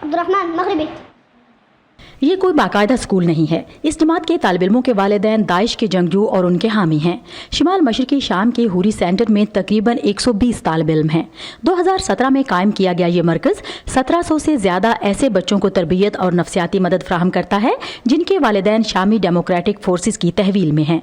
عبدالرحمن مغربی۔ یہ کوئی باقاعدہ اسکول نہیں ہے۔ اس جماعت کے طالب علموں کے والدین داعش کے جنگجو اور ان کے حامی ہیں۔ شمال مشرقی شام کے حوری سینٹر میں تقریباً 120 طالب علم ہیں۔ 2017 میں قائم کیا گیا یہ مرکز 1700 سے زیادہ ایسے بچوں کو تربیت اور نفسیاتی مدد فراہم کرتا ہے جن کے والدین شامی ڈیموکریٹک فورسز کی تحویل میں ہیں۔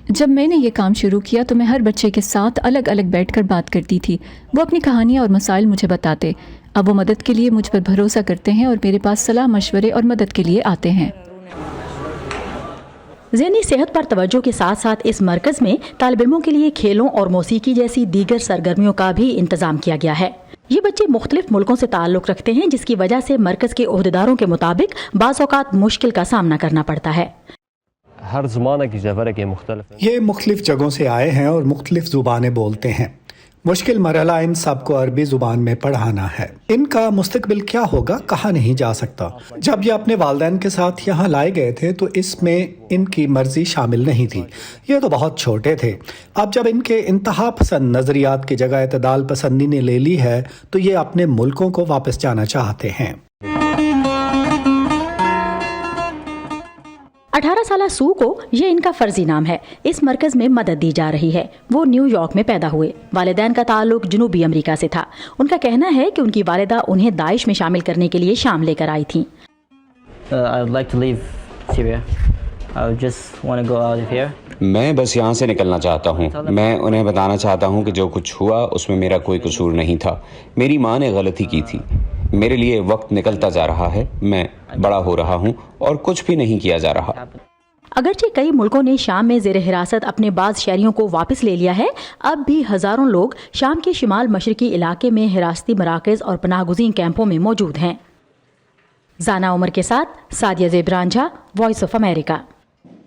جب میں نے یہ کام شروع کیا تو میں ہر بچے کے ساتھ الگ الگ بیٹھ کر بات کرتی تھی۔ وہ اپنی کہانیاں اور مسائل مجھے بتاتے۔ اب وہ مدد کے لیے مجھ پر بھروسہ کرتے ہیں اور میرے پاس صلاح مشورے اور مدد کے لیے آتے ہیں۔ ذہنی صحت پر توجہ کے ساتھ ساتھ اس مرکز میں طالب علموں کے لیے کھیلوں اور موسیقی جیسی دیگر سرگرمیوں کا بھی انتظام کیا گیا ہے۔ یہ بچے مختلف ملکوں سے تعلق رکھتے ہیں جس کی وجہ سے مرکز کے عہدیداروں کے مطابق بعض اوقات مشکل کا سامنا کرنا پڑتا ہے۔ ہر زمانہ کی جگہ کے مختلف ہیں۔ یہ مختلف جگہوں سے آئے ہیں اور مختلف زبانیں بولتے ہیں۔ مشکل مرحلہ ان سب کو عربی زبان میں پڑھانا ہے۔ ان کا مستقبل کیا ہوگا کہا نہیں جا سکتا۔ جب یہ اپنے والدین کے ساتھ یہاں لائے گئے تھے تو اس میں ان کی مرضی شامل نہیں تھی۔ یہ تو بہت چھوٹے تھے۔ اب جب ان کے انتہا پسند نظریات کی جگہ اعتدال پسندی نے لے لی ہے تو یہ اپنے ملکوں کو واپس جانا چاہتے ہیں۔ 18 سالہ سو کو یہ ان کا فرضی نام ہے۔ اس مرکز میں مدد دی جا رہی ہے۔ وہ نیو یارک میں پیدا ہوئے۔ والدین کا تعلق جنوبی امریکہ سے تھا۔ ان کا کہنا ہے کہ ان کی والدہ انہیں داعش میں شامل کرنے کے لیے شام لے کر آئی تھیں۔ میں بس یہاں سے نکلنا چاہتا ہوں۔ میں انہیں بتانا چاہتا ہوں کہ جو کچھ ہوا اس میں میرا کوئی قصور نہیں تھا۔ میری ماں نے غلطی کی تھی۔ میرے لیے وقت نکلتا جا رہا ہے۔ میں بڑا ہو رہا ہوں اور کچھ بھی نہیں کیا جا رہا۔ اگرچہ کئی ملکوں نے شام میں زیر حراست اپنے بعض شہریوں کو واپس لے لیا ہے، اب بھی ہزاروں لوگ شام کے شمال مشرقی علاقے میں حراستی مراکز اور پناہ گزین کیمپوں میں موجود ہیں۔ زانا عمر کے ساتھ سعدیہ زیب رانجھا، وائس آف امریکہ۔